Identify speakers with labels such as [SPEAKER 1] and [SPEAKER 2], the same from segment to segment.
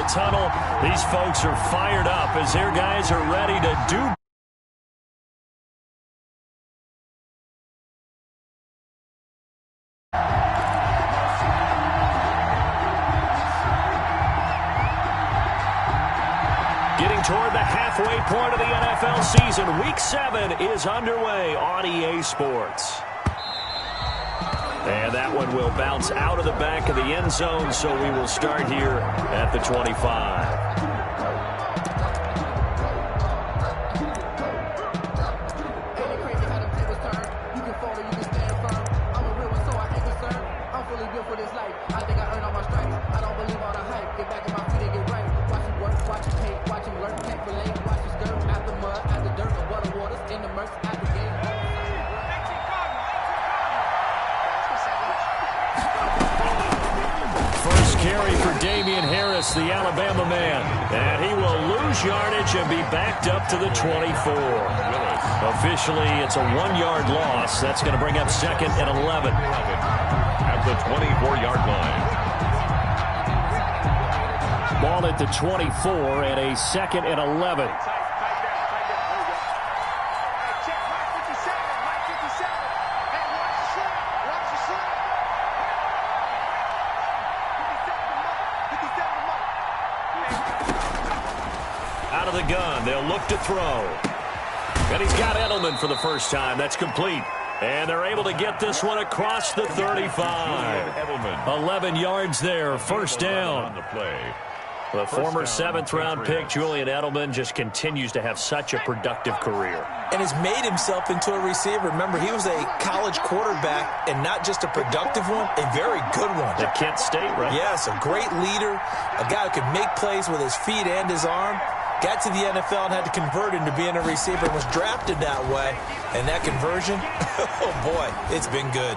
[SPEAKER 1] tunnel. These folks are fired up as their guys are ready to do. Getting toward the halfway point of the NFL season. Week 7 is underway on EA Sports. And that one will bounce out of the back of the end zone, so we will start here at the 25. The Alabama man, and he will lose yardage and be backed up to the 24. Officially, it's a 1-yard loss. That's going to bring up second and 11.
[SPEAKER 2] At the 24-yard line.
[SPEAKER 1] Ball at the 24 and a second and 11. Out of the gun, they'll look to throw. And he's got Edelman for the first time. That's complete. And they're able to get this one across the 35. 11 yards there, first down. The former 7th-round pick, Julian Edelman, just continues to have such a productive career.
[SPEAKER 3] And has made himself into a receiver. Remember, he was a college quarterback, and not just a productive one, a very good one.
[SPEAKER 1] At Kent State, right?
[SPEAKER 3] Yes, a great leader, a guy who could make plays with his feet and his arm. Got to the NFL and had to convert into being a receiver and was drafted that way. And that conversion, oh boy, it's been good.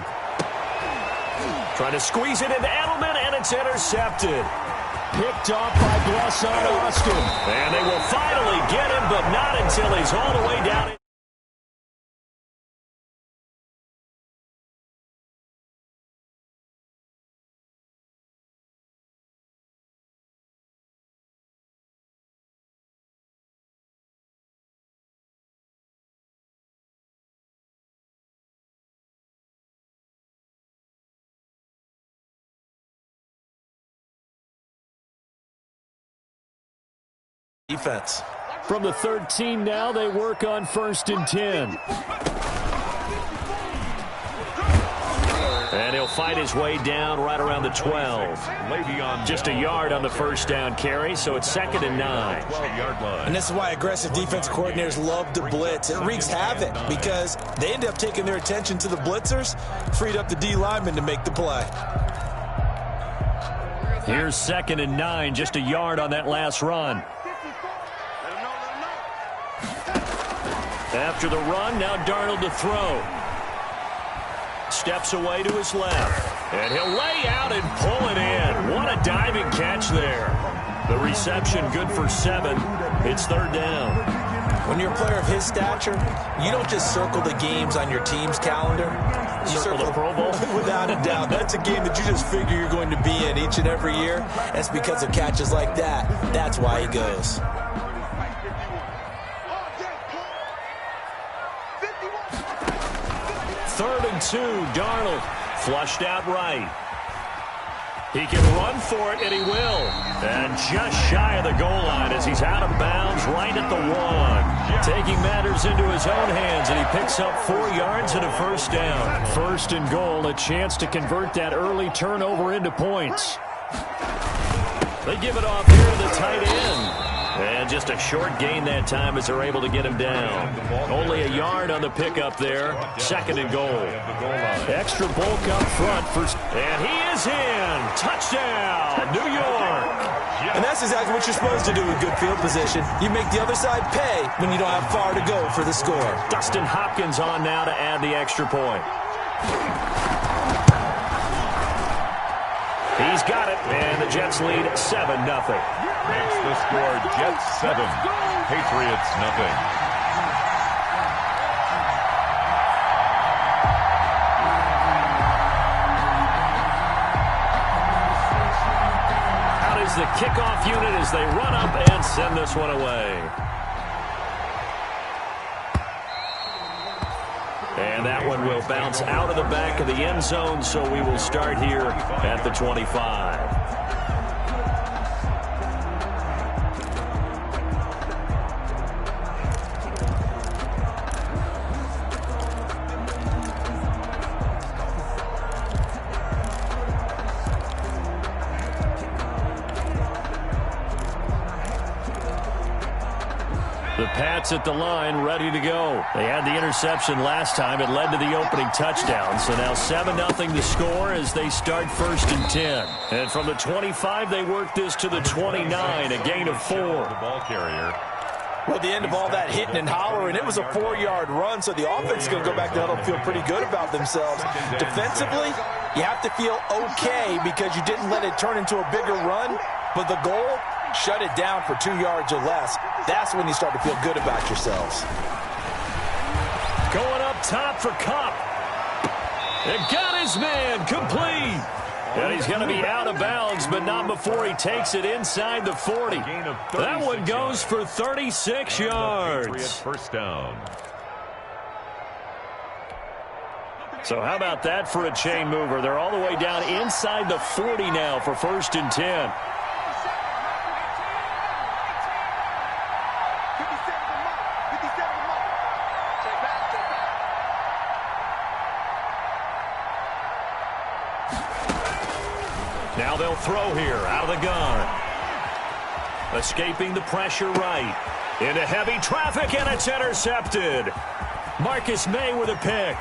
[SPEAKER 1] Trying to squeeze it into Edelman, and it's intercepted. Picked off by Blesson Austin. And they will finally get him, but not until he's all the way down.
[SPEAKER 3] Defense.
[SPEAKER 1] From the 13 now, they work on 1st and 10. And he'll fight his way down right around the 12. Just a yard on the first down carry, so it's 2nd and 9.
[SPEAKER 3] And this is why aggressive defense coordinators love to blitz. It wreaks havoc because they end up taking their attention to the blitzers, freed up the D lineman to make the play.
[SPEAKER 1] Here's 2nd and 9, just a yard on that last run. After the run, now Darnold to throw. Steps away to his left. And he'll lay out and pull it in. What a diving catch there. The reception good for 7. It's 3rd down.
[SPEAKER 3] When you're a player of his stature, you don't just circle the games on your team's calendar. You
[SPEAKER 1] circle the Pro Bowl?
[SPEAKER 3] Without a doubt. That's a game that you just figure you're going to be in each and every year. That's because of catches like that. That's why he goes.
[SPEAKER 1] 3rd and 2, Darnold flushed out right. He can run for it, and he will. And just shy of the goal line as he's out of bounds right at the 1. Taking matters into his own hands, and he picks up 4 yards and a first down. 1st and goal, a chance to convert that early turnover into points. They give it off here to the tight end. And just a short gain that time as they're able to get him down. Only a yard on the pickup there. 2nd and goal. Extra bulk up front. And he is in. Touchdown, New York.
[SPEAKER 3] And that's exactly what you're supposed to do in good field position. You make the other side pay when you don't have far to go for the score.
[SPEAKER 1] Dustin Hopkins on now to add the extra point. He's got it, and the Jets lead 7-0.
[SPEAKER 2] Makes the score Jets 7, Patriots nothing.
[SPEAKER 1] Out is is the kickoff unit as they run up and send this one away. And that one will bounce out of the back of the end zone, so we will start here at the 25. The Pats at the line, ready to go. They had the interception last time. It led to the opening touchdown. So now 7-0 to score as they start 1st and 10. And from the 25, they work this to the 29, a gain of 4.
[SPEAKER 2] The ball carrier.
[SPEAKER 3] Well, at the end of all that hitting and hollering, it was a 4-yard run, so the offense is going to go back to huddle and feel pretty good about themselves. Defensively, you have to feel okay because you didn't let it turn into a bigger run, but the goal, shut it down for 2 yards or less. That's when you start to feel good about yourselves.
[SPEAKER 1] Going up top for Kupp. It got his man complete. And he's going to be out of bounds, but not before he takes it inside the 40. That one goes for 36 yards.
[SPEAKER 2] First down.
[SPEAKER 1] So how about that for a chain mover? They're all the way down inside the 40 now for 1st and 10. Now they'll throw here out of the gun. Escaping the pressure right. Into heavy traffic, and it's intercepted. Marcus May with a pick.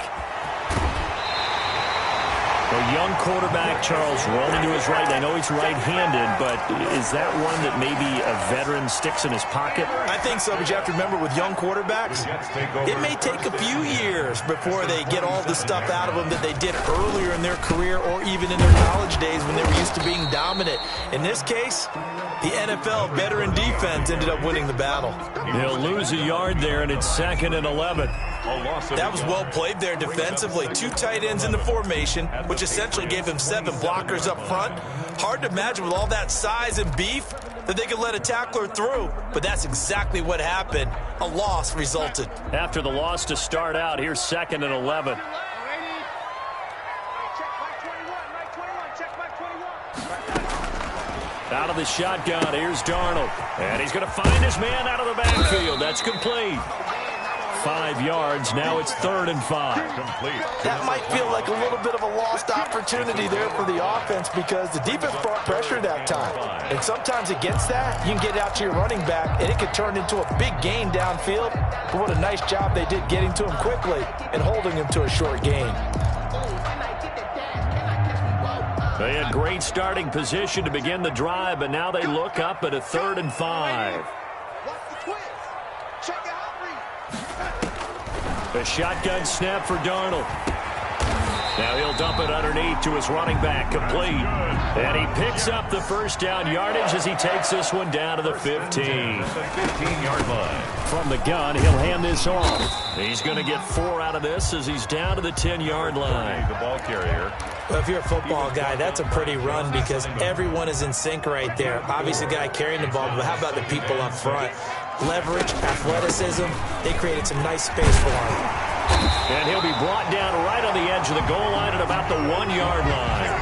[SPEAKER 1] A young quarterback, Charles, rolling to his right. I know he's right-handed, but is that one that maybe a veteran sticks in his pocket?
[SPEAKER 3] I think so, but you have to remember with young quarterbacks, it may take a few years before they get all the stuff out of them that they did earlier in their career or even in their college days when they were used to being dominant. In this case, the NFL veteran defense ended up winning the battle.
[SPEAKER 1] He'll lose a yard there, and it's 2nd and 11.
[SPEAKER 3] That was well played there defensively. 2 tight ends in the formation, which essentially gave him 7 blockers up front. Hard to imagine with all that size and beef that they could let a tackler through, but that's exactly what happened. A loss resulted.
[SPEAKER 1] After the loss to start out, here's 2nd and 11. Out of the shotgun, here's Darnold. And he's going to find his man out of the backfield. That's complete. 5 yards. Now it's 3rd and 5.
[SPEAKER 3] That might feel like a little bit of a lost opportunity there for the offense because the defense brought pressure that time. And sometimes against that, you can get out to your running back, and it could turn into a big gain downfield. But what a nice job they did getting to him quickly and holding him to a short gain.
[SPEAKER 1] They had great starting position to begin the drive, but now they look up at a 3rd and 5. A shotgun snap for Darnold. Now he'll dump it underneath to his running back, complete. And he picks up the first down yardage as he takes this one down to the 15.
[SPEAKER 2] 15-yard line.
[SPEAKER 1] From the gun, he'll hand this off. He's going to get 4 out of this as he's down to the 10-yard line.
[SPEAKER 2] The ball carrier.
[SPEAKER 3] Well, if you're a football guy, that's a pretty run because everyone is in sync right there. Obviously, the guy carrying the ball, but how about the people up front? Leverage, athleticism, they created some nice space for him.
[SPEAKER 1] And he'll be brought down right on the edge of the goal line at about the 1-yard line.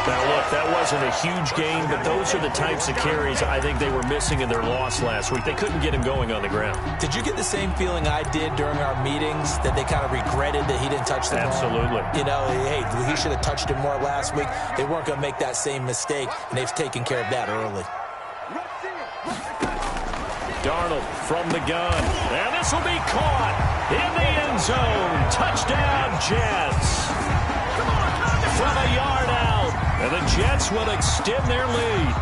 [SPEAKER 1] Now, look, that wasn't a huge gain, but those are the types of carries I think they were missing in their loss last week. They couldn't get him going on the ground.
[SPEAKER 3] Did you get the same feeling I did during our meetings, that they kind of regretted that he didn't touch the ball?
[SPEAKER 1] Absolutely.
[SPEAKER 3] You know, hey, he should have touched it more last week. They weren't going to make that same mistake, and they've taken care of that early.
[SPEAKER 1] Darnold from the gun. And this will be caught in the end zone. Touchdown, Jets. From a yard out. And the Jets will extend their lead.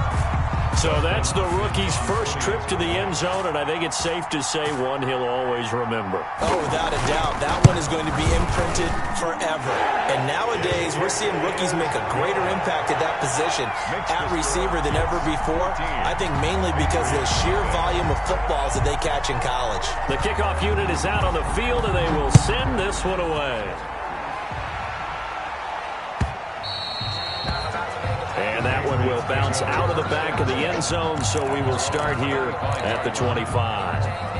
[SPEAKER 1] So that's the rookie's first trip to the end zone, and I think it's safe to say one he'll always remember.
[SPEAKER 3] Oh, without a doubt. That one is going to be imprinted forever. And nowadays, we're seeing rookies make a greater impact at that position at receiver than ever before. I think mainly because of the sheer volume of footballs that they catch in college.
[SPEAKER 1] The kickoff unit is out on the field, and they will send this one away. And that one one will bounce out of the back of the end zone, so we will start here at the 25.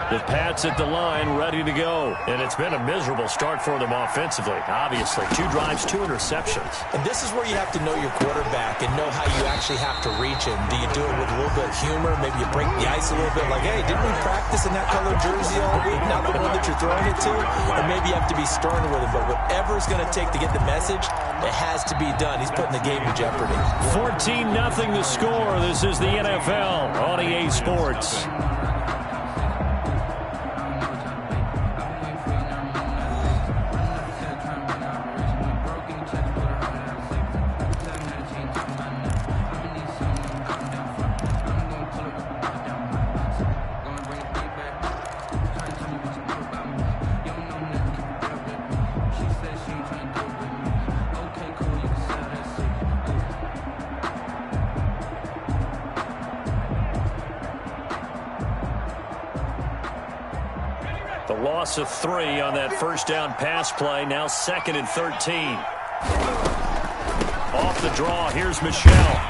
[SPEAKER 1] The Pats at the line, ready to go. And it's been a miserable start for them offensively, obviously. 2 drives, 2 interceptions.
[SPEAKER 3] And this is where you have to know your quarterback and know how you actually have to reach him. Do you do it with a little bit of humor? Maybe you break the ice a little bit, like, hey, didn't we practice in that color jersey all week, not the one that you're throwing it to? Or maybe you have to be stern with him. But whatever it's going to take to get the message, it has to be done. He's putting the game in jeopardy.
[SPEAKER 1] 14-0 the score. This is the NFL on EA Sports. The loss of 3 on that first down pass play. Now 2nd and 13. Off the draw, here's Michelle.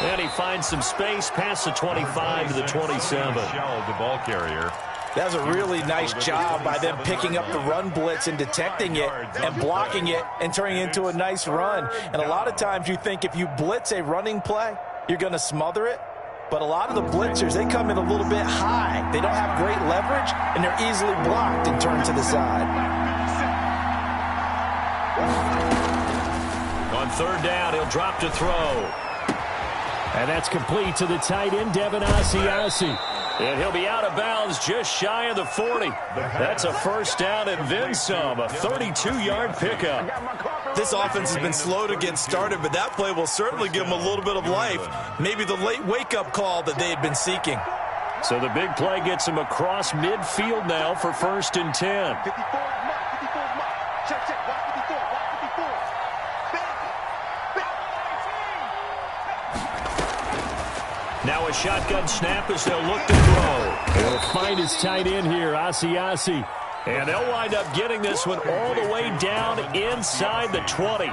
[SPEAKER 1] And he finds some space past the 25 to the 27.
[SPEAKER 2] Michelle, the ball carrier.
[SPEAKER 3] That was a really nice job by them picking up the run blitz and detecting it and blocking it and turning it into a nice run. And a lot of times you think if you blitz a running play, you're going to smother it. But a lot of the blitzers, they come in a little bit high. They don't have great leverage, and they're easily blocked and turned to the side.
[SPEAKER 1] On 3rd down, he'll drop to throw. And that's complete to the tight end, Devin Asiasi. And he'll be out of bounds just shy of the 40. That's a first down and then some, a 32-yard pickup.
[SPEAKER 3] This offense has been slow to get started, but that play will certainly give them a little bit of life. Maybe the late wake-up call that they had been seeking.
[SPEAKER 1] So the big play gets him across midfield now for 1st and 10. Now a shotgun snap as they'll look to throw. He'll find his tight end here, Asiasi. And they'll wind up getting this one all the way down inside the 20.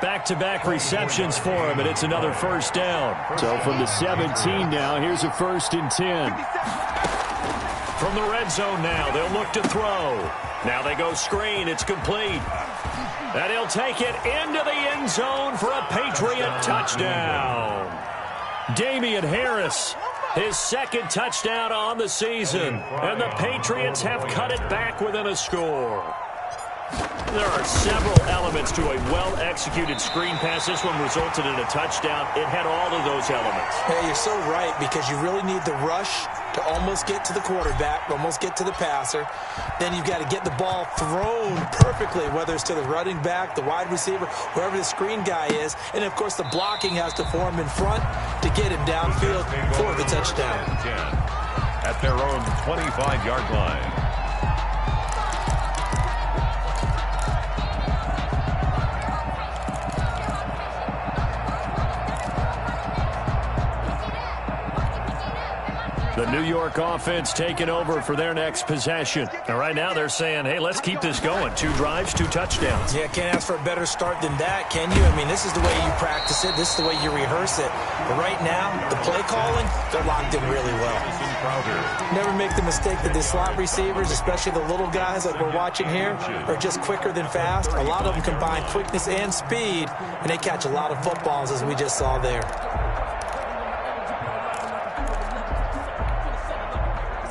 [SPEAKER 1] Back-to-back receptions for him, and it's another first down. So from the 17 now, here's a 1st and 10. From the red zone now, they'll look to throw. Now they go screen. It's complete. And he'll take it into the end zone for a Patriot touchdown. Damian Harris, his 2nd touchdown on the season. And the Patriots have cut it back within a score. There are several elements to a well-executed screen pass. This one resulted in a touchdown. It had all of those elements.
[SPEAKER 3] Hey, you're so right, because you really need the rush to almost get to the quarterback, almost get to the passer. Then you've got to get the ball thrown perfectly, whether it's to the running back, the wide receiver, wherever the screen guy is. And, of course, the blocking has to form in front to get him downfield for the touchdown.
[SPEAKER 2] At their own 25-yard line.
[SPEAKER 1] The New York offense taking over for their next possession. And right now they're saying, hey, let's keep this going. 2 drives, 2 touchdowns.
[SPEAKER 3] Yeah, can't ask for a better start than that, can you? I mean, this is the way you practice it. This is the way you rehearse it. But right now, the play calling, they're locked in really well. Never make the mistake that the slot receivers, especially the little guys like we're watching here, are just quicker than fast. A lot of them combine quickness and speed, and they catch a lot of footballs, as we just saw there.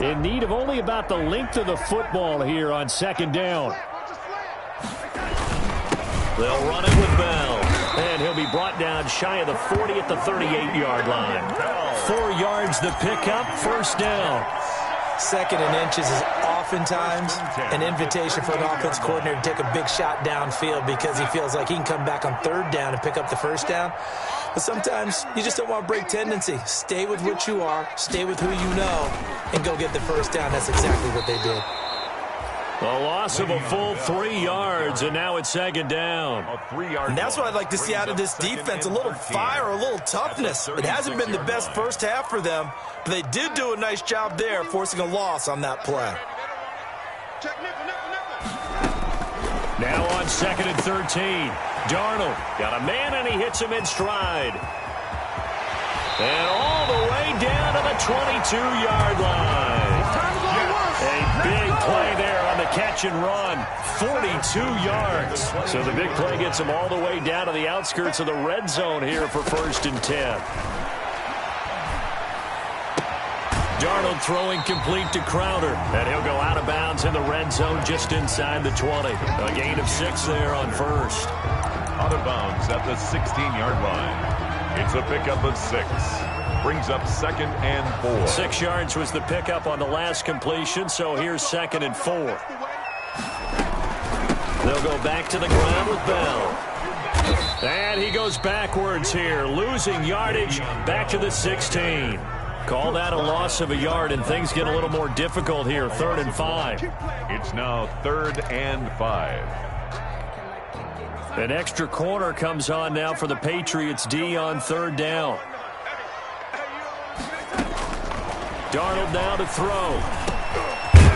[SPEAKER 1] In need of only about the length of the football here on 2nd down. They'll run it with Bell. And he'll be brought down shy of the 40 at the 38-yard line. 4 yards the pickup, first down.
[SPEAKER 3] 2nd and inches is oftentimes an invitation for an offense coordinator to take a big shot downfield because he feels like he can come back on 3rd down and pick up the first down. But sometimes you just don't want to break tendency. Stay with what you are, stay with who you know, and go get the first down. That's exactly what they did.
[SPEAKER 1] A loss of a full 3 yards, and now it's second down.
[SPEAKER 3] And that's what I'd like to see out of this defense, a little fire, a little toughness. It hasn't been the best first half for them, but they did do a nice job there, forcing a loss on that play.
[SPEAKER 1] Now on 2nd and 13. Darnold got a man, and he hits him in stride. And all the way down to the 22-yard line. A big play there on the catch and run. 42 yards. So the big play gets him all the way down to the outskirts of the red zone here for 1st and 10. Darnold throwing complete to Crowder. And he'll go out of bounds in the red zone just inside the 20. A gain of 6 there on 1st.
[SPEAKER 2] Out of bounds at the 16-yard line. It's a pickup of 6. Brings up 2nd and 4.
[SPEAKER 1] 6 yards was the pickup on the last completion, so here's 2nd and 4. They'll go back to the ground with Bell. And he goes backwards here, losing yardage back to the 16. Call that a loss of a yard, and things get a little more difficult here, 3rd and 5.
[SPEAKER 2] It's now 3rd and 5.
[SPEAKER 1] An extra corner comes on now for the Patriots D on 3rd down. Darnold now to throw.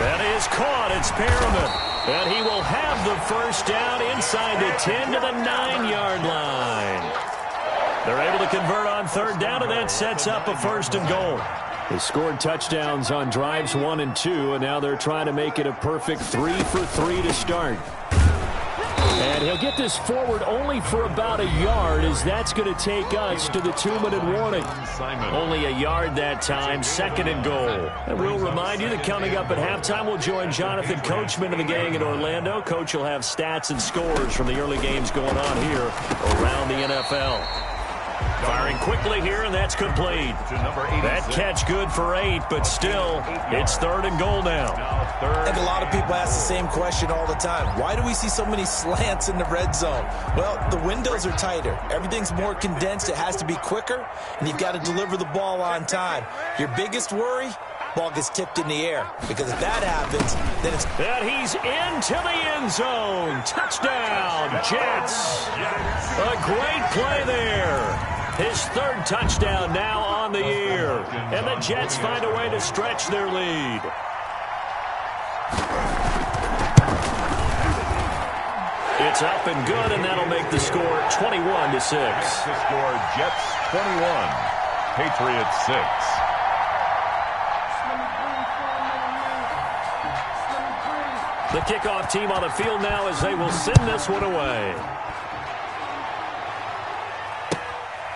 [SPEAKER 1] That is caught. It's Perriman. And he will have the first down inside the 10 to the 9-yard line. They're able to convert on 3rd down, and that sets up a 1st and goal. They scored touchdowns on drives 1 and 2, and now they're trying to make it a perfect 3 for 3 to start. And he'll get this forward only for about a yard, as that's going to take us to the 2-minute warning. Only a yard that time, 2nd and goal. And we'll remind you that coming up at halftime, we'll join Jonathan Coachman and the gang in Orlando. Coach will have stats and scores from the early games going on here around the NFL. Firing quickly here, and that's complete. That catch good for 8, but still, it's 3rd and goal now.
[SPEAKER 3] I think a lot of people ask the same question all the time. Why do we see so many slants in the red zone? Well, the windows are tighter. Everything's more condensed. It has to be quicker, and you've got to deliver the ball on time. Your biggest worry? Ball gets tipped in the air, because if that happens, then it's...
[SPEAKER 1] And he's into the end zone. Touchdown, Jets. A great play there. His 3rd touchdown now on the year. And the Jets find a way to stretch their lead. It's up and good, and that'll make the score 21-6.
[SPEAKER 2] The score, Jets 21, Patriots 6.
[SPEAKER 1] The kickoff team on the field now as they will send this one away.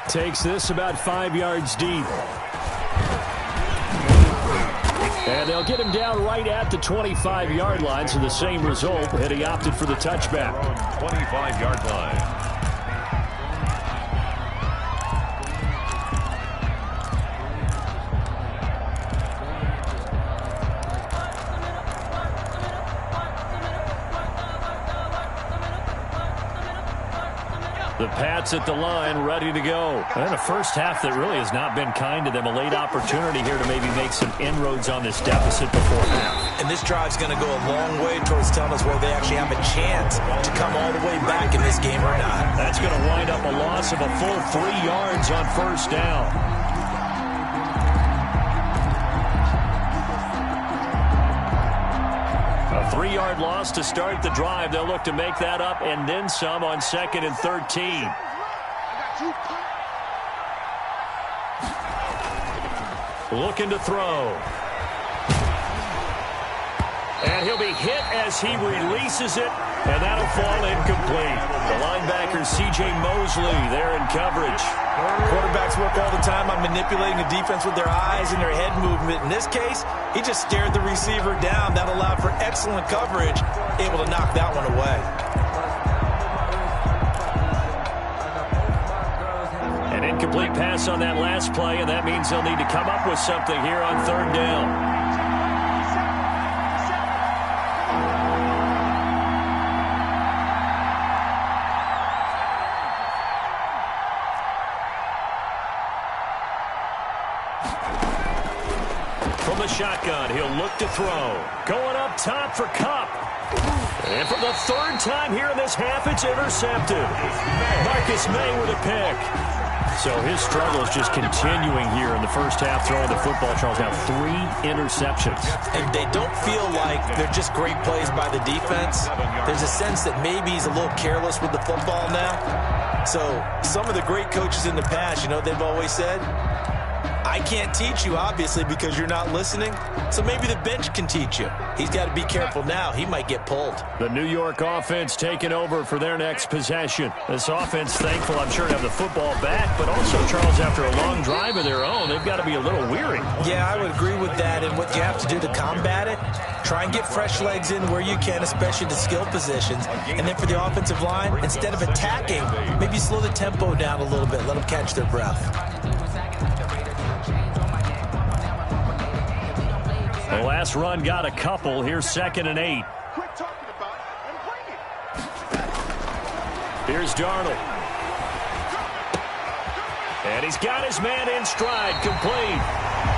[SPEAKER 1] Takes this about 5 yards deep. And they'll get him down right at the 25-yard line, so the same result, and he opted for the touchback.
[SPEAKER 2] 25-yard line.
[SPEAKER 1] The Pats at the line, ready to go. And a first half that really has not been kind to them. A late opportunity here to maybe make some inroads on this deficit before half.
[SPEAKER 3] And this drive's going to go a long way towards telling us whether they actually have a chance to come all the way back in this game or not.
[SPEAKER 1] That's going to wind up a loss of a full 3 yards on 1st down. A 3-yard loss to start the drive. They'll look to make that up and then some on 2nd and 13. Looking to throw. And he'll be hit as he releases it, and that'll fall incomplete. The linebacker, C.J. Mosley, there in coverage.
[SPEAKER 3] Quarterbacks work all the time on manipulating the defense with their eyes and their head movement. In this case, he just stared the receiver down. That allowed for excellent coverage, able to knock that one away.
[SPEAKER 1] An incomplete pass on that last play, and that means they'll need to come up with something here on 3rd down. From the shotgun, he'll look to throw. Going up top for Kupp. And for the third time here in this half, it's intercepted. Marcus May with a pick. So his struggle is just continuing here in the first half, throwing the football. Charles, now 3 interceptions.
[SPEAKER 3] And they don't feel like they're just great plays by the defense. There's a sense that maybe he's a little careless with the football now. So some of the great coaches in the past, you know, they've always said, I can't teach you, obviously, because you're not listening. So maybe the bench can teach you. He's got to be careful now. He might get pulled.
[SPEAKER 1] The New York offense taking over for their next possession. This offense, thankful, I'm sure, to have the football back. But also, Charles, after a long drive of their own, they've got to be a little weary.
[SPEAKER 3] Yeah, I would agree with that. And what you have to do to combat it, try and get fresh legs in where you can, especially the skill positions. And then for the offensive line, instead of attacking, maybe slow the tempo down a little bit. Let them catch their breath.
[SPEAKER 1] The last run got a couple. Here's 2nd and 8. Here's Darnold. And he's got his man in stride, complete.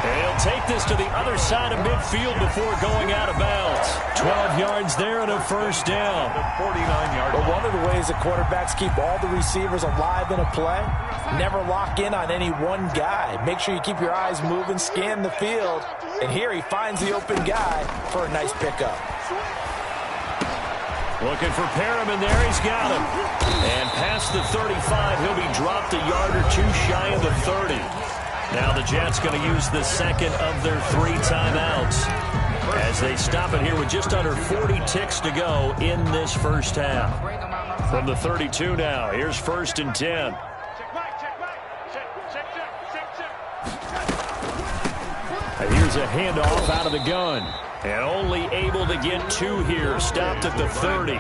[SPEAKER 1] And he'll take this to the other side of midfield before going out of bounds. 12 yards there and a first down.
[SPEAKER 2] 49-yard line.
[SPEAKER 3] But one of the ways the quarterbacks keep all the receivers alive in a play, never lock in on any one guy. Make sure you keep your eyes moving, scan the field. And here he finds the open guy for a nice pickup.
[SPEAKER 1] Looking for Perriman there. He's got him. And past the 35, he'll be dropped a yard or two shy of the 30. Now the Jets going to use the second of their 3 timeouts as they stop it here with just under 40 ticks to go in this first half. From the 32 now, here's 1st and 10. Here's a handoff out of the gun. And only able to get 2 here. Stopped at the 30.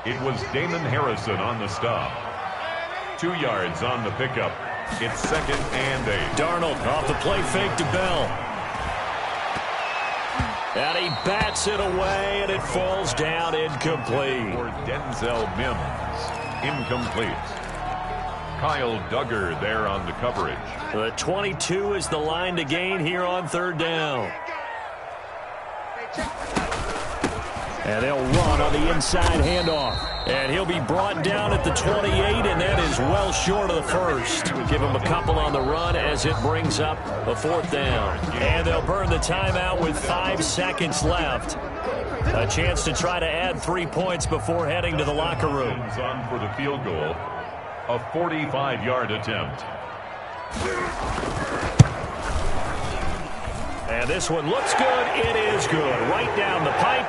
[SPEAKER 2] It was Damon Harrison on the stop. 2 yards on the pickup. It's 2nd and 8.
[SPEAKER 1] Darnold off the play fake to Bell. And he bats it away, and it falls down incomplete.
[SPEAKER 2] For Denzel Mims, incomplete. Kyle Duggar there on the coverage.
[SPEAKER 1] The 22 is the line to gain here on 3rd down. And they'll run on the inside handoff. And he'll be brought down at the 28, and that is well short of the first. Give him a couple on the run as it brings up a 4th down. And they'll burn the timeout with 5 seconds left. A chance to try to add 3 points before heading to the locker room.
[SPEAKER 2] On for the field goal. A 45-yard attempt.
[SPEAKER 1] And this one looks good. It is good. Right down the pipe.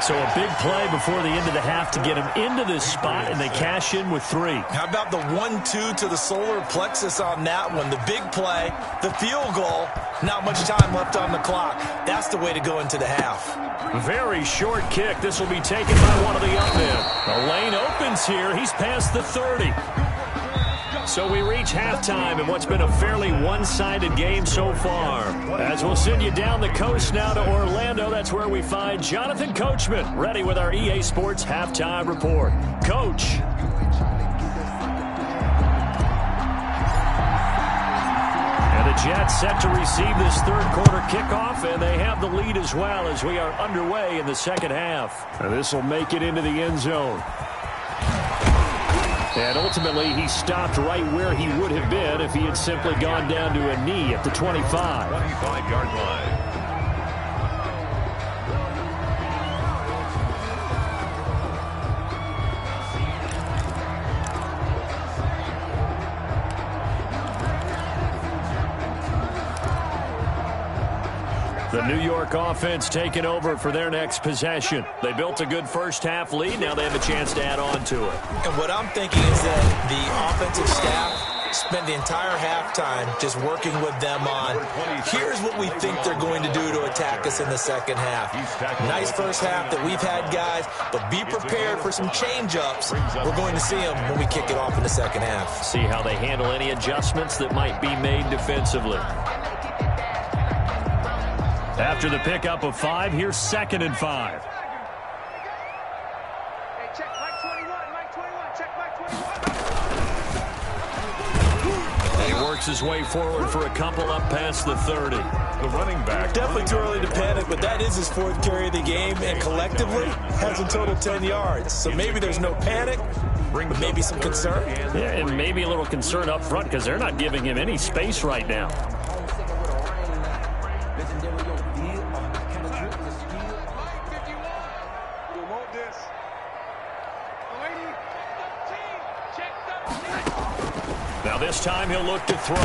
[SPEAKER 1] So a big play before the end of the half to get him into this spot, and they cash in with 3.
[SPEAKER 3] How about the 1-2 to the solar plexus on that one? The big play, the field goal, not much time left on the clock. That's the way to go into the half.
[SPEAKER 1] Very short kick. This will be taken by one of the young men. The lane opens here. He's past the 30. So we reach halftime in what's been a fairly one-sided game so far. As we'll send you down the coast now to Orlando, that's where we find Jonathan Coachman ready with our EA Sports Halftime Report. Coach. And the Jets set to receive this 3rd quarter kickoff, and they have the lead as well as we are underway in the 2nd half. And this will make it into the end zone. And ultimately, he stopped right where he would have been if he had simply gone down to a knee at the 25.
[SPEAKER 2] 25-yard line.
[SPEAKER 1] The New York offense taking over for their next possession. They built a good first half lead. Now they have a chance to add on to it.
[SPEAKER 3] And what I'm thinking is that the offensive staff spent the entire halftime just working with them on, here's what we think they're going to do to attack us in the 2nd half. Nice first half that we've had, guys, but be prepared for some change-ups. We're going to see them when we kick it off in the 2nd half.
[SPEAKER 1] See how they handle any adjustments that might be made defensively. After the pickup of 5, here's 2nd and 5.
[SPEAKER 4] Hey, check Mike 21, check Mike 21.
[SPEAKER 1] And he works his way forward for a couple up past the 30.
[SPEAKER 2] The running back.
[SPEAKER 3] Definitely too early to panic, but that is his 4th carry of the game, and collectively has a total 10 yards. So maybe there's no panic, but maybe some concern.
[SPEAKER 1] Yeah, and maybe a little concern up front because they're not giving him any space right now. Now this time he'll look to throw.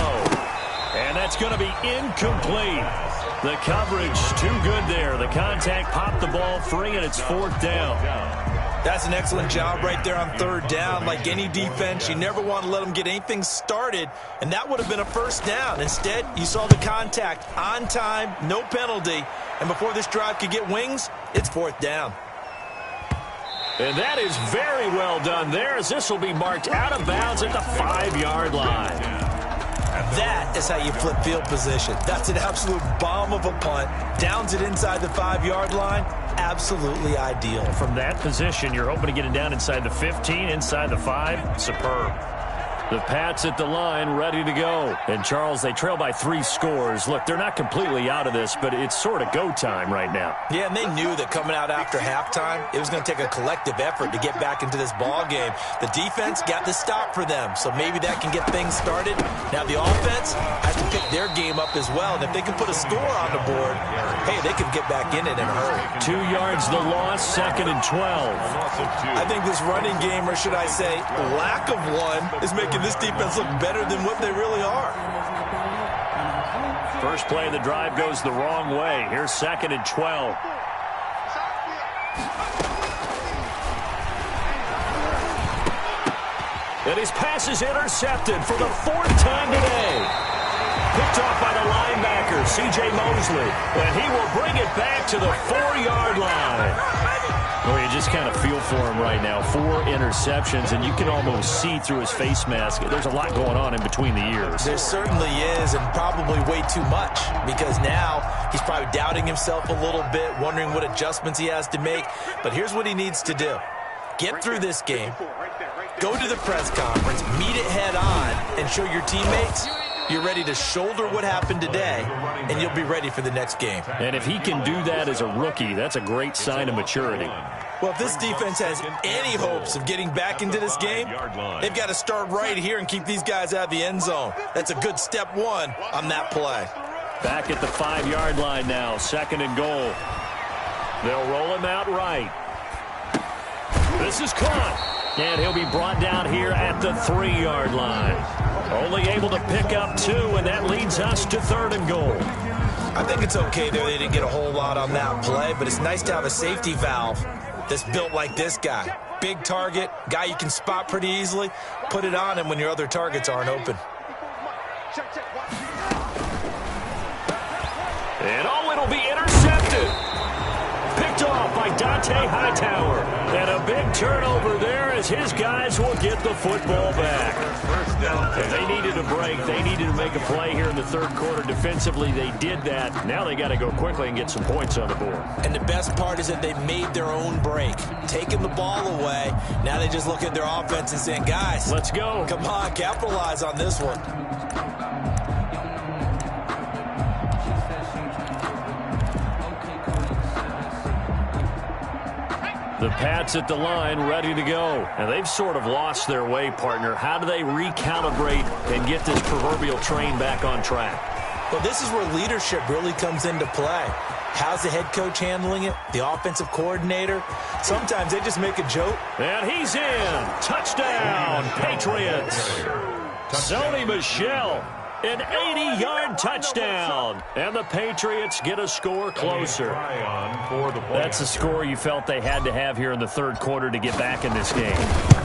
[SPEAKER 1] And that's going to be incomplete. The coverage too good there. The contact popped the ball free, and it's 4th down.
[SPEAKER 3] That's an excellent job right there on 3rd down. Like any defense, you never want to let them get anything started, and that would have been a 1st down. Instead, you saw the contact on time, no penalty, and before this drive could get wings, it's 4th down.
[SPEAKER 1] And that is very well done there, as this will be marked out of bounds at the 5-yard line.
[SPEAKER 3] That is how you flip field position. That's an absolute bomb of a punt. Downs it inside the 5-yard line. Absolutely ideal.
[SPEAKER 1] From that position, you're hoping to get it down inside the 15, inside the 5. Superb. The Pats at the line, ready to go. And, Charles, they trail by 3 scores. Look, they're not completely out of this, but it's sort of go time right now.
[SPEAKER 3] Yeah, and they knew that coming out after halftime, it was going to take a collective effort to get back into this ball game. The defense got the stop for them, so maybe that can get things started. Now the offense has to pick their game up as well, and if they can put a score on the board, hey, they can get back in it in a hurry.
[SPEAKER 1] 2 yards the loss, 2nd and 12.
[SPEAKER 3] I think this running game, or should I say lack of one, is making this defense look better than what they really are.
[SPEAKER 1] First play of the drive goes the wrong way. Here's 2nd and 12. And his pass is intercepted for the 4th time today. Picked off by the linebacker, C.J. Mosley. And he will bring it back to the 4-yard line. Well, you just kind of feel for him right now. 4 interceptions, and you can almost see through his face mask. There's a lot going on in between the ears.
[SPEAKER 3] There certainly is, and probably way too much, because now he's probably doubting himself a little bit, wondering what adjustments he has to make. But here's what he needs to do. Get through this game, go to the press conference, meet it head on, and show your teammates you're ready to shoulder what happened today, and you'll be ready for the next game.
[SPEAKER 1] And if he can do that as a rookie, that's a great sign of maturity.
[SPEAKER 3] Well, if this defense has any hopes of getting back into this game, they've got to start right here and keep these guys out of the end zone. That's a good step 1 on that play.
[SPEAKER 1] Back at the 5-yard line now, 2nd and goal. They'll roll him out right. This is caught, and he'll be brought down here at the 3-yard line. Only able to pick up 2, and that leads us to 3rd and goal.
[SPEAKER 3] I think it's okay there. They didn't get a whole lot on that play, but it's nice to have a safety valve that's built like this guy. Big target, guy you can spot pretty easily. Put it on him when your other targets aren't open.
[SPEAKER 1] And it'll be intercepted. Picked off by Dante Hightower. And a big turnover there as his guys will get the football back. And they needed a break. They needed to make a play here in the 3rd quarter. Defensively, they did that. Now they got to go quickly and get some points on the board.
[SPEAKER 3] And the best part is that they made their own break. Taking the ball away. Now they just look at their offense and saying, guys,
[SPEAKER 1] let's go.
[SPEAKER 3] Come on, capitalize on this one.
[SPEAKER 1] The Pats at the line, ready to go. And they've sort of lost their way, partner. How do they recalibrate and get this proverbial train back on track?
[SPEAKER 3] Well, this is where leadership really comes into play. How's the head coach handling it? The offensive coordinator? Sometimes they just make a joke.
[SPEAKER 1] And he's in. Touchdown, Patriots. Sony Michel. An 80-yard touchdown. And the Patriots get a score closer. That's a score you felt they had to have here in the 3rd quarter to get back in this game.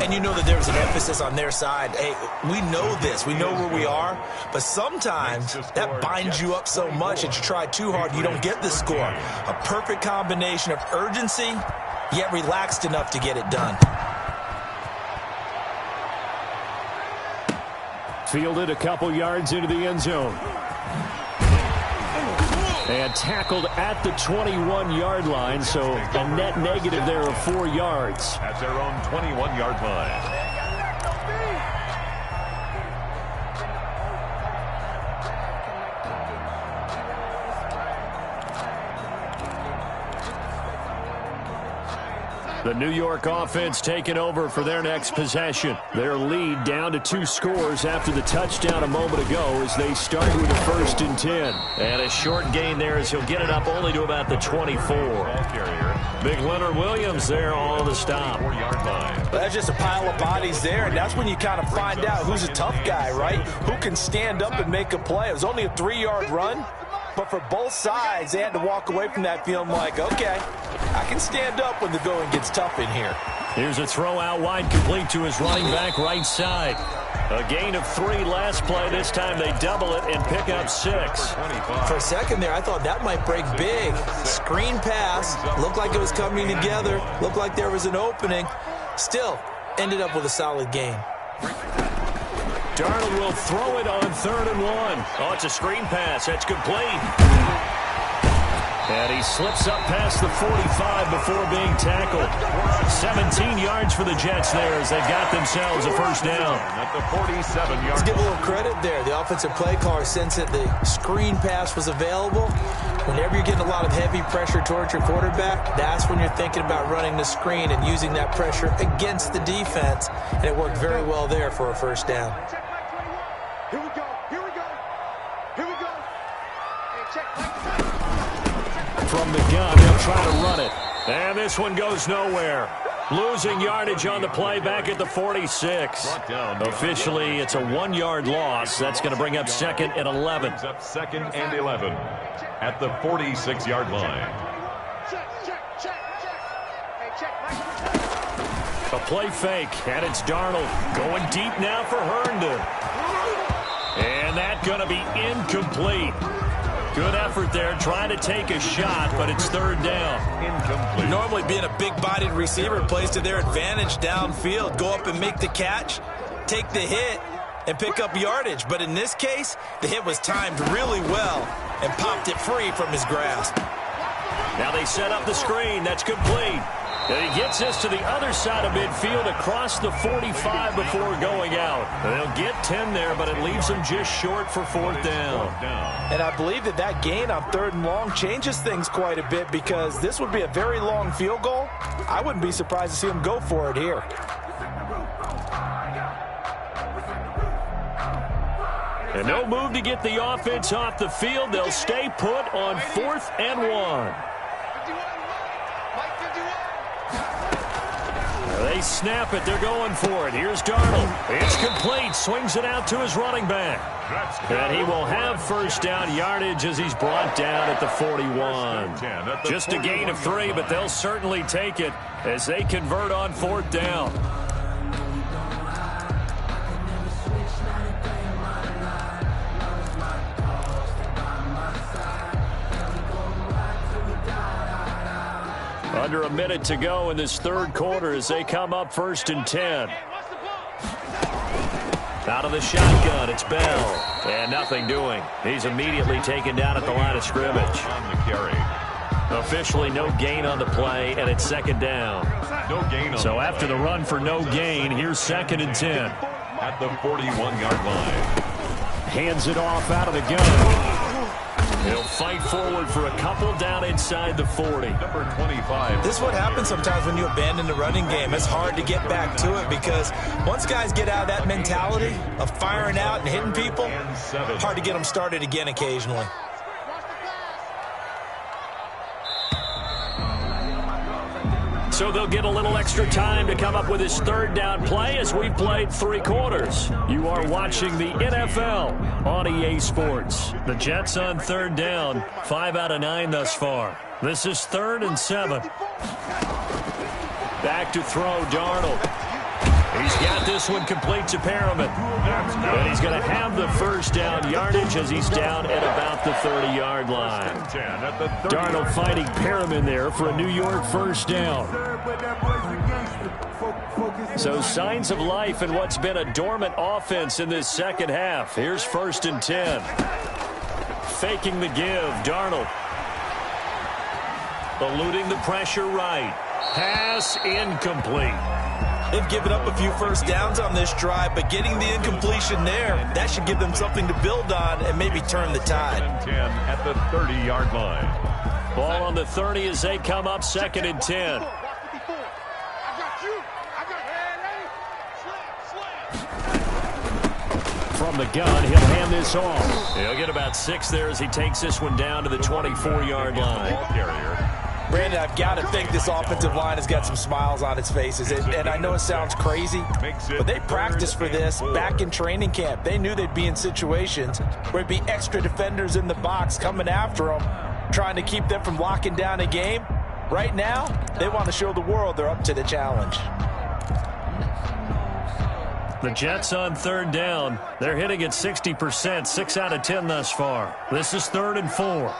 [SPEAKER 3] And you know that there was an emphasis on their side. Hey, we know this. We know where we are. But sometimes that binds you up so much that you try too hard, you don't get the score. A perfect combination of urgency, yet relaxed enough to get it done.
[SPEAKER 1] Fielded a couple yards into the end zone. And tackled at the 21-yard line, so a net negative there of 4 yards.
[SPEAKER 2] At their own 21-yard line.
[SPEAKER 1] The New York offense taking over for their next possession. Their lead down to 2 scores after the touchdown a moment ago as they start with a 1st and 10. And a short gain there as he'll get it up only to about the 24. Big Leonard Williams there on the stop.
[SPEAKER 3] That's just a pile of bodies there, and that's when you kind of find out who's a tough guy, right? Who can stand up and make a play. It was only a 3-yard run, but for both sides, they had to walk away from that feeling like, okay, I can stand up when the going gets tough in here.
[SPEAKER 1] Here's a throw out wide, complete to his running back right side. A gain of 3 last play. This time they double it and pick up 6.
[SPEAKER 3] For a second there, I thought that might break big. Screen pass. Looked like it was coming together. Looked like there was an opening. Still, ended up with a solid gain.
[SPEAKER 1] Darnold will throw it on 3rd and 1. Oh, it's a screen pass. That's complete. And he slips up past the 45 before being tackled. 17 yards for the Jets there as they've got themselves a 1st down.
[SPEAKER 2] At the 47-yard line.
[SPEAKER 3] Let's give a little credit there. The offensive play caller sensed that the screen pass was available. Whenever you're getting a lot of heavy pressure towards your quarterback, that's when you're thinking about running the screen and using that pressure against the defense. And it worked very well there for a 1st down.
[SPEAKER 4] Here we go. Here we go. Here we go. Hey, check.
[SPEAKER 1] From the gun, they'll try to run it. And this one goes nowhere. Losing yardage on the play back at the 46. Officially, it's a 1-yard loss. That's going to bring up 2nd and 11.
[SPEAKER 2] Up 2nd and 11 at the 46-yard line.
[SPEAKER 1] A play fake, and it's Darnold going deep now for Herndon. And that's going to be incomplete. Good effort there, trying to take a shot, but it's 3rd down.
[SPEAKER 2] Incomplete.
[SPEAKER 3] Normally being a big-bodied receiver plays to their advantage downfield. Go up and make the catch, take the hit, and pick up yardage. But in this case, the hit was timed really well and popped it free from his grasp.
[SPEAKER 1] Now they set up the screen. That's complete. And he gets this to the other side of midfield across the 45 before going out. They'll get 10 there, but it leaves them just short for 4th down.
[SPEAKER 3] And I believe that gain on 3rd and long changes things quite a bit because this would be a very long field goal. I wouldn't be surprised to see him go for it here.
[SPEAKER 1] And no move to get the offense off the field. They'll stay put on 4th and 1. They snap it. They're going for it. Here's Darnold. It's complete. Swings it out to his running back. And he will have 1st down yardage as he's brought down at the 41. Just a gain of 3, but they'll certainly take it as they convert on 4th down. Under a minute to go in this 3rd quarter as they come up 1st and 10. Out of the shotgun, it's Bell. And nothing doing. He's immediately taken down at the line of scrimmage.
[SPEAKER 2] On the carry.
[SPEAKER 1] Officially no gain on the play, and it's 2nd down.
[SPEAKER 2] No gain on
[SPEAKER 1] So after the run for no gain, here's 2nd and 10.
[SPEAKER 2] At the 41-yard line.
[SPEAKER 1] Hands it off out of the gun. He'll fight forward for a couple down inside the 40.
[SPEAKER 2] Number 25.
[SPEAKER 3] This is what happens sometimes when you abandon the running game. It's hard to get back to it because once guys get out of that mentality of firing out and hitting people, hard to get them started again occasionally.
[SPEAKER 1] So they'll get a little extra time to come up with his 3rd down play as we've played 3 quarters. You are watching the NFL on EA Sports. The Jets on 3rd down, 5 out of 9 thus far. This is 3rd and 7. Back to throw, Darnold. He's got this one complete to Perriman. And he's going to have the 1st down yardage as he's down at about the 30-yard line. Darnold fighting Perriman there for a New York 1st down. So signs of life in what's been a dormant offense in this 2nd half. Here's 1st and 10. Faking the give, Darnold. Eluding the pressure right. Pass incomplete.
[SPEAKER 3] They've given up a few 1st downs on this drive, but getting the incompletion there, that should give them something to build on and maybe turn the tide.
[SPEAKER 2] 10 at the 30-yard line.
[SPEAKER 1] Ball on the 30 as they come up 2nd and 10. From the gun, he'll hand this off. He'll get about 6 there as he takes this one down to the 24-yard line.
[SPEAKER 3] Brandon, I've got to think this offensive line has got some smiles on its faces. And I know it sounds crazy, but they practiced for this back in training camp. They knew they'd be in situations where it'd be extra defenders in the box coming after them, trying to keep them from locking down a game. Right now, they want to show the world they're up to the challenge.
[SPEAKER 1] The Jets on 3rd down. They're hitting at 60%, 6 out of 10 thus far. This is 3rd and 4.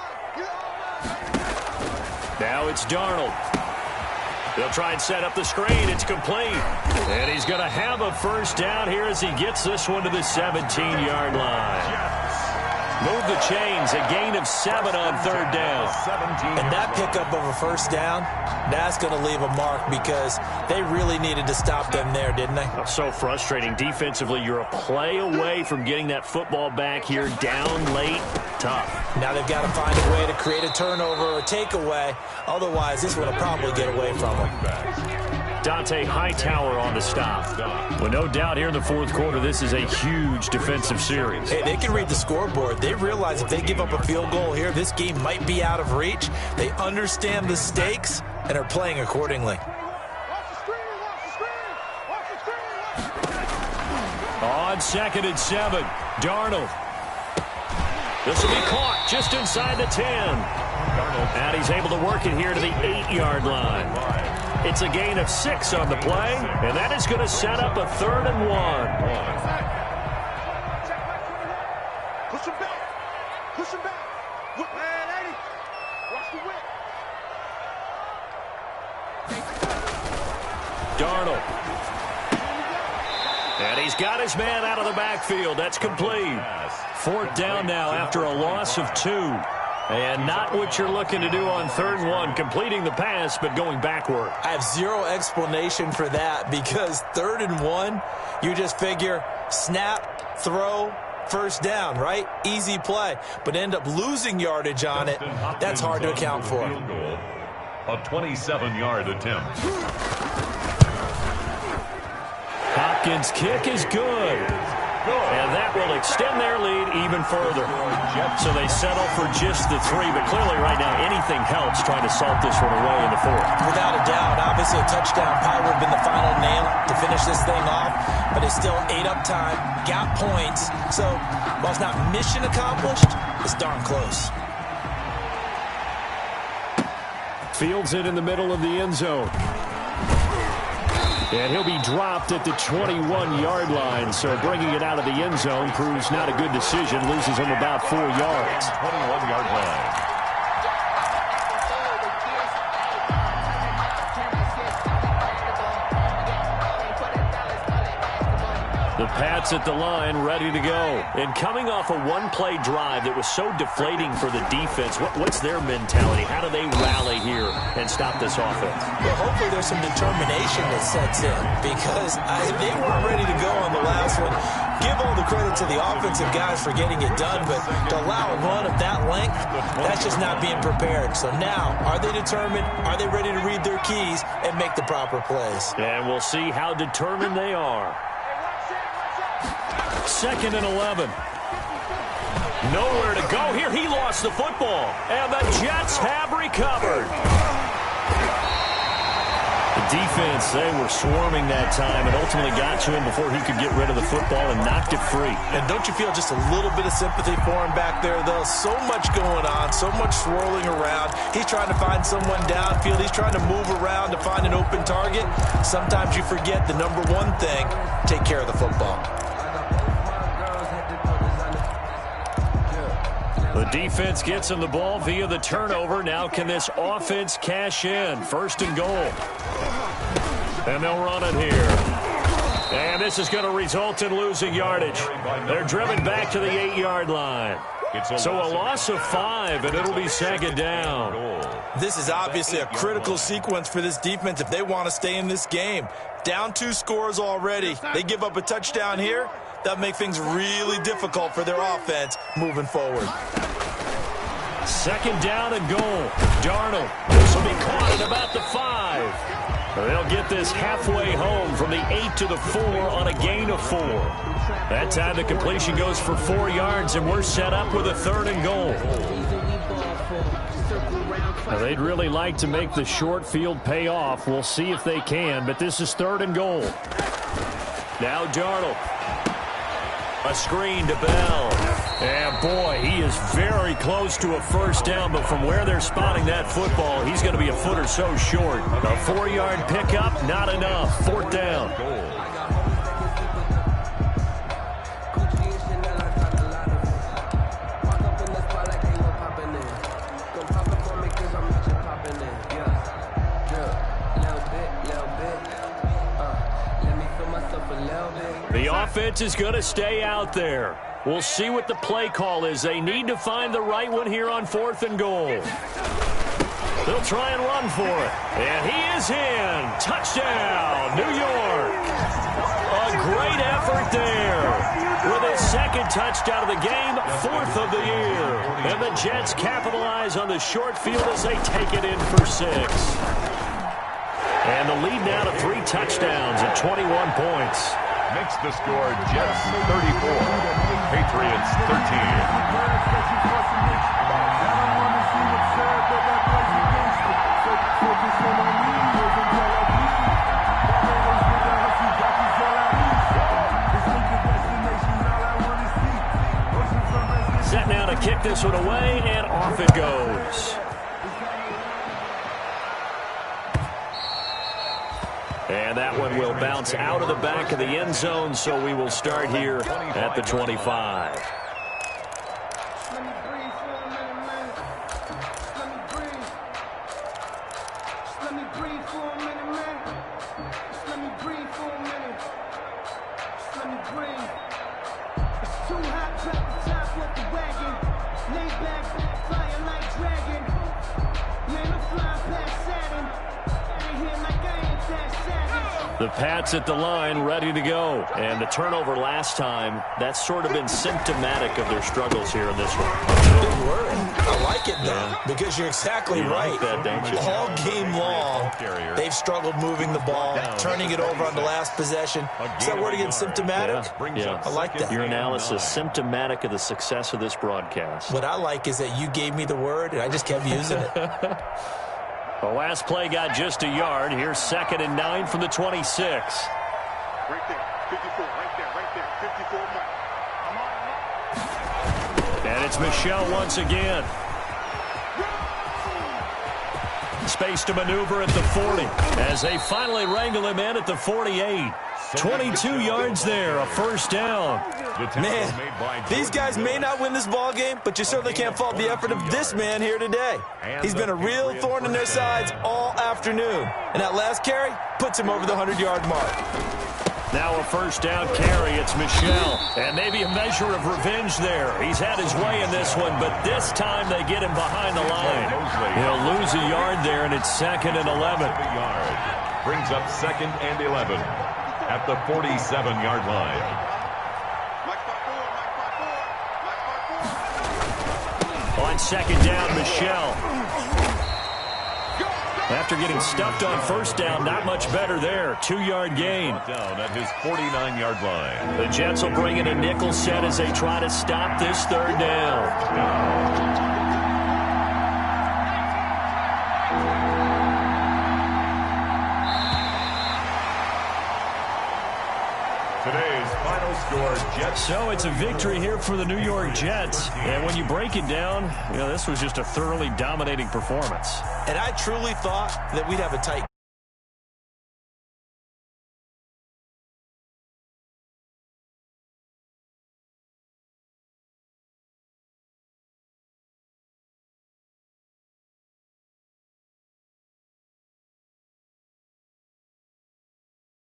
[SPEAKER 1] Now it's Darnold. They'll try and set up the screen. It's complete. And he's going to have a first down here as he gets this one to the 17-yard line. Move the chains, a gain of 7 on 3rd down.
[SPEAKER 3] And that pickup of a first down, that's going to leave a mark because they really needed to stop them there, didn't they?
[SPEAKER 1] So frustrating. Defensively, you're a play away from getting that football back here down late. Tough. Now they've got to find a way to create a turnover or a takeaway. Otherwise, this one will probably get away from them. Dante Hightower on the stop. Well, no doubt here in the 4th quarter, this is a huge defensive series.
[SPEAKER 3] Hey, they can read the scoreboard. They realize if they give up a field goal here, this game might be out of reach. They understand the stakes and are playing accordingly.
[SPEAKER 1] On 2nd and 7, Darnold. This will be caught just inside the 10. And he's able to work it here to the 8-yard line. It's a gain of 6 on the play, and that is going to set up a 3rd and 1.
[SPEAKER 4] Push him back. Push him back. Whip, man, Eddie. Watch the whip.
[SPEAKER 1] Darnold. And he's got his man out of the backfield. That's complete. 4th down now after a loss of 2. And not what you're looking to do on 3rd and 1, completing the pass, but going backward.
[SPEAKER 3] I have zero explanation for that because 3rd and 1, you just figure snap, throw, first down, right? Easy play. But end up losing yardage on it. That's hard to account for.
[SPEAKER 2] A 27-yard attempt.
[SPEAKER 1] Hopkins' kick is good. And that will extend their lead even further. So they settle for just the 3, but clearly right now anything helps trying to salt this one away in the 4th.
[SPEAKER 3] Without a doubt, obviously a touchdown probably would have been the final nail to finish this thing off, but it's still ate up time, got points. So while it's not mission accomplished, it's darn close.
[SPEAKER 1] Fields it in the middle of the end zone. And he'll be dropped at the 21-yard line, so bringing it out of the end zone proves not a good decision, loses him about 4 yards.
[SPEAKER 2] 21-yard line.
[SPEAKER 1] The Pats at the line, ready to go. And coming off a one-play drive that was so deflating for the defense, what's their mentality? How do they rally here and stop this offense?
[SPEAKER 3] Well, hopefully there's some determination that sets in because they weren't ready to go on the last one. Give all the credit to the offensive guys for getting it done, but to allow a run of that length, that's just not being prepared. So now, are they determined? Are they ready to read their keys and make the proper plays?
[SPEAKER 1] And we'll see how determined they are. 2nd and 11. Nowhere to go here. He lost the football. And the Jets have recovered. The defense, they were swarming that time and ultimately got to him before he could get rid of the football and knocked it free.
[SPEAKER 3] And don't you feel just a little bit of sympathy for him back there, though? So much going on, so much swirling around. He's trying to find someone downfield. He's trying to move around to find an open target. Sometimes you forget the number one thing, take care of the football.
[SPEAKER 1] The defense gets him the ball via the turnover. Now can this offense cash in? 1st and goal. And they'll run it here. And this is going to result in losing yardage. They're driven back to the 8-yard line. So a loss of 5, and it'll be 2nd down.
[SPEAKER 3] This is obviously a critical sequence for this defense if they want to stay in this game. Down 2 scores already. They give up a touchdown here. That'll make things really difficult for their offense moving forward.
[SPEAKER 1] 2nd down and goal. Darnold. This will be caught at about the 5. They'll get this halfway home from the 8 to the 4 on a gain of 4. That time the completion goes for 4 yards, and we're set up with a 3rd and goal. Now, they'd really like to make the short field pay off. We'll see if they can, but this is 3rd and goal. Now Darnold. A screen to Bell. And, boy, he is very close to a first down, but from where they're spotting that football, he's going to be a foot or so short. A 4-yard pickup, not enough. 4th down. The offense is going to stay out there. We'll see what the play call is. They need to find the right one here on 4th and goal. They'll try and run for it. And he is in. Touchdown, New York. A great effort there. With his 2nd touchdown of the game, 4th of the year. And the Jets capitalize on the short field as they take it in for 6. And the lead now to 3 touchdowns and 21 points.
[SPEAKER 2] Makes the score Jets 34, Patriots 13.
[SPEAKER 1] Set now to kick this one away, and off it goes. And that one will bounce out of the back of the end zone, so we will start here at the 25. The Pats at the line, ready to go. And the turnover last time, that's sort of been symptomatic of their struggles here in this one.
[SPEAKER 3] Big word. I like it, though, because you're exactly right.
[SPEAKER 1] Like that, don't you?
[SPEAKER 3] All game long, they've struggled moving the ball, turning it over on the last possession. Is that word again, symptomatic?
[SPEAKER 1] Yeah.
[SPEAKER 3] I like that.
[SPEAKER 1] Your analysis, symptomatic of the success of this broadcast.
[SPEAKER 3] What I like is that you gave me the word, and I just kept using it.
[SPEAKER 1] The last play got just a yard. Here's 2nd and 9 from the 26.
[SPEAKER 4] Right there, 54, right there, 54 more.
[SPEAKER 1] And it's Michel once again. Space to maneuver at the 40 as they finally wrangle him in at the 48. 22 yards there, a first down.
[SPEAKER 3] Man, these guys may not win this ball game, but you certainly can't fault the effort of this man here today. He's been a real thorn in their sides all afternoon. And that last carry puts him over the 100-yard mark.
[SPEAKER 1] Now a first down carry. It's Michel. And maybe a measure of revenge there. He's had his way in this one, but this time they get him behind the line. He'll lose a yard there, and it's 2nd and 11.
[SPEAKER 2] Brings up 2nd and 11 at the 47-yard line.
[SPEAKER 1] On 2nd down, Michel. After getting stuffed on first down, not much better there. 2-yard gain.
[SPEAKER 2] Down at his 49-yard line.
[SPEAKER 1] The Jets will bring in a nickel set as they try to stop this 3rd down.
[SPEAKER 2] Today's final score, Jets.
[SPEAKER 1] So it's a victory here for the New York Jets. And when you break it down, this was just a thoroughly dominating performance.
[SPEAKER 3] And I truly thought that we'd have a tight